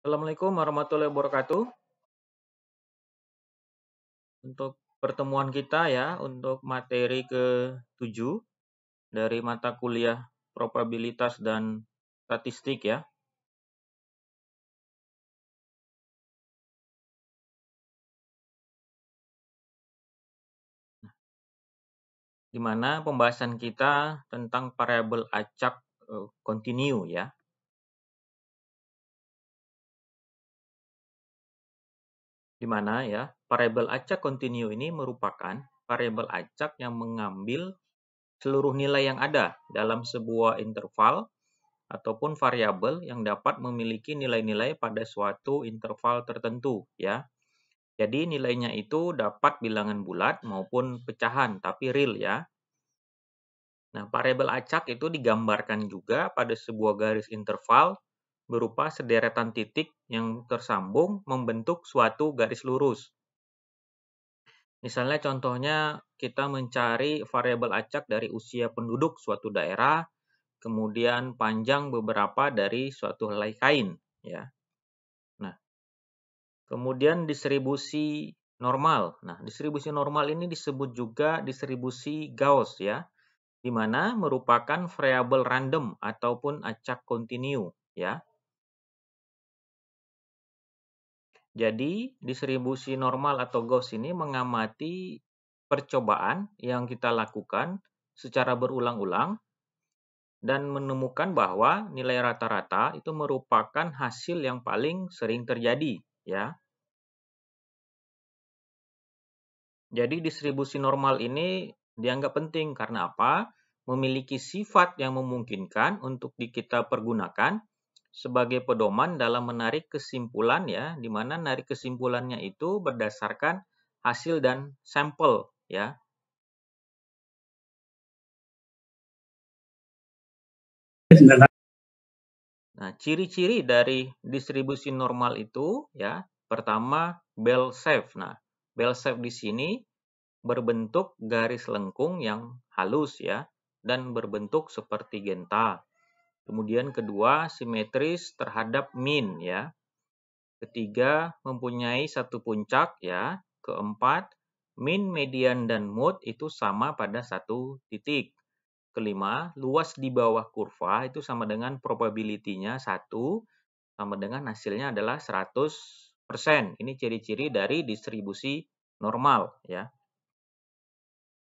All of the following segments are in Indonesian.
Assalamualaikum warahmatullahi wabarakatuh. Untuk pertemuan kita ya, untuk materi ke-7 dari mata kuliah probabilitas dan statistik ya, di mana pembahasan kita tentang variabel acak kontinu ya. Di mana ya, variabel acak kontinu ini merupakan variabel acak yang mengambil seluruh nilai yang ada dalam sebuah interval ataupun variabel yang dapat memiliki nilai-nilai pada suatu interval tertentu ya. Jadi nilainya itu dapat bilangan bulat maupun pecahan, tapi real ya. Nah, variabel acak itu digambarkan juga pada sebuah garis interval berupa sederetan titik yang tersambung membentuk suatu garis lurus. Misalnya contohnya kita mencari variabel acak dari usia penduduk suatu daerah, kemudian panjang beberapa dari suatu helai kain ya. Nah, kemudian distribusi normal. Nah, distribusi normal ini disebut juga distribusi Gauss ya, di mana merupakan variabel random ataupun acak kontinu ya. Jadi, distribusi normal atau Gauss ini mengamati percobaan yang kita lakukan secara berulang-ulang dan menemukan bahwa nilai rata-rata itu merupakan hasil yang paling sering terjadi ya. Jadi distribusi normal ini dianggap penting karena apa? Memiliki sifat yang memungkinkan untuk kita pergunakan sebagai pedoman dalam menarik kesimpulan ya, di mana narik kesimpulannya itu berdasarkan hasil dan sampel ya. Nah, ciri-ciri dari distribusi normal itu ya, pertama bell shape. Nah, bell shape di sini berbentuk garis lengkung yang halus ya dan berbentuk seperti genta. Kemudian kedua, simetris terhadap mean ya. Ketiga, mempunyai satu puncak ya. Keempat, mean, median dan mode itu sama pada satu titik. Kelima, luas di bawah kurva itu sama dengan probability-nya 1 sama dengan hasilnya adalah 100%. Ini ciri-ciri dari distribusi normal ya.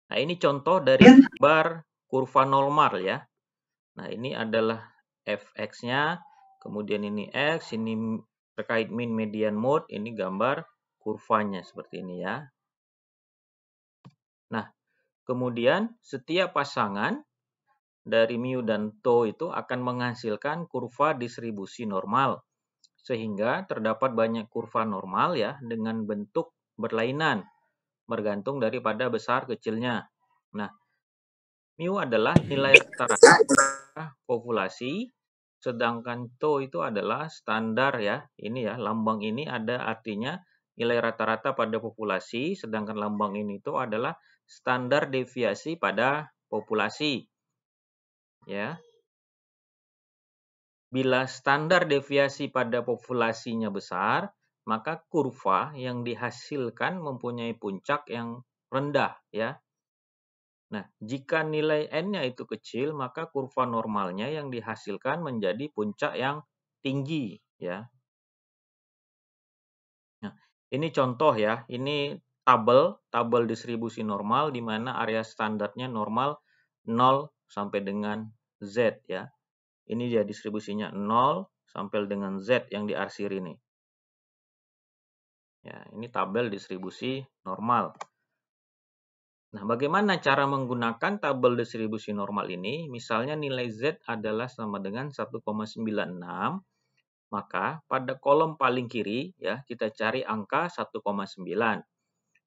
Nah, ini contoh dari gambar kurva normal ya. Nah, ini adalah fx-nya, kemudian ini x, ini terkait mean, median, mode, ini gambar kurvanya seperti ini ya. Nah, kemudian setiap pasangan dari mu dan tau itu akan menghasilkan kurva distribusi normal. Sehingga terdapat banyak kurva normal ya dengan bentuk berlainan bergantung daripada besar kecilnya. Nah, mu adalah nilai rata-rata populasi, sedangkan tau itu adalah standar ya. Ini ya, lambang ini ada artinya nilai rata-rata pada populasi, sedangkan lambang ini itu adalah standar deviasi pada populasi. Ya. Bila standar deviasi pada populasinya besar, maka kurva yang dihasilkan mempunyai puncak yang rendah ya. Nah, jika nilai n-nya itu kecil, maka kurva normalnya yang dihasilkan menjadi puncak yang tinggi ya. Nah, ini contoh ya, ini tabel distribusi normal di mana area standarnya normal 0 sampai dengan Z ya. Ini dia distribusinya 0 sampai dengan Z yang diarsir ini. Ya, ini tabel distribusi normal. Nah, bagaimana cara menggunakan tabel distribusi normal ini? Misalnya nilai Z adalah sama dengan 1,96, maka pada kolom paling kiri ya kita cari angka 1,9.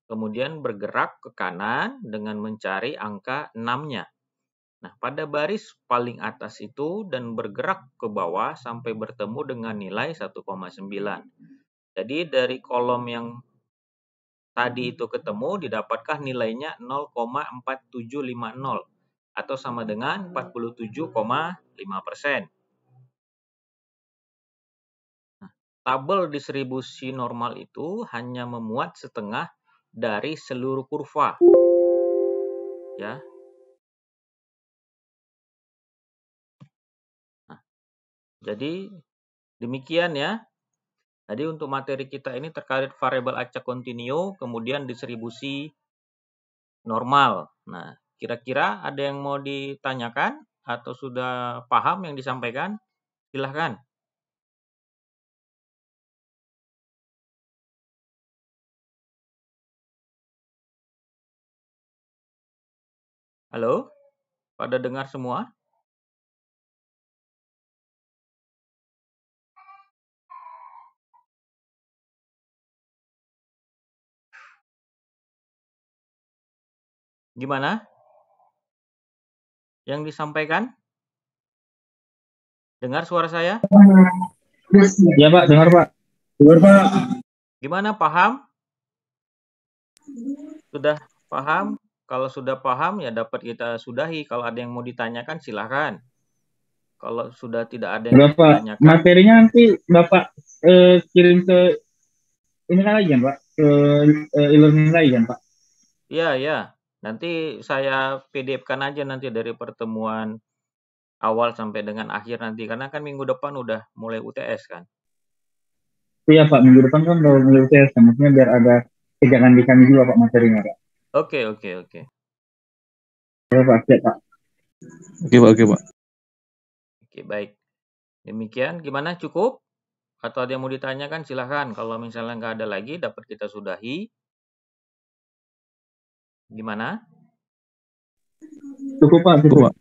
Kemudian bergerak ke kanan dengan mencari angka 6-nya. Nah, pada baris paling atas itu dan bergerak ke bawah sampai bertemu dengan nilai 1,9. Jadi dari kolom yang tadi itu ketemu didapatkan nilainya 0,4750 atau sama dengan 47,5%. tabel distribusi normal itu hanya memuat setengah dari seluruh kurva. Ya. Nah, jadi demikian ya. Jadi untuk materi kita ini terkait variabel acak kontinu, kemudian distribusi normal. Nah, kira-kira ada yang mau ditanyakan atau sudah paham yang disampaikan? Silahkan. Halo? Pada dengar semua? Gimana? Yang disampaikan? Dengar suara saya? Ya Pak, dengar Pak. Dengar Pak. Gimana, paham? Sudah paham? Kalau sudah paham ya dapat kita sudahi. Kalau ada yang mau ditanyakan silahkan. Kalau sudah tidak ada yang Udah Pak, ditanyakan, materinya nanti Bapak kirim ke ini lagi kan Pak, ke e-learning lagi kan Pak. ya. Nanti saya PDF-kan aja nanti dari pertemuan awal sampai dengan akhir nanti. Karena kan minggu depan udah mulai UTS kan. Iya Pak, minggu depan kan udah mulai UTS, maksudnya biar ada pegangan di kami juga Pak materinya Pak. Oke. Ya Pak, siap Pak. Oke Pak. Oke, baik. Demikian, gimana? Cukup? Atau ada yang mau ditanyakan? Silahkan. Kalau misalnya nggak ada lagi, dapat kita sudahi. Gimana? Cukup Pak, cukup.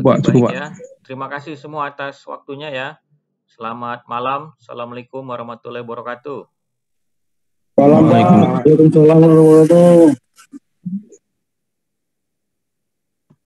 Baik ya. Terima kasih semua atas waktunya ya. Selamat malam. Assalamualaikum warahmatullahi wabarakatuh. Waalaikumsalam warahmatullahi wabarakatuh.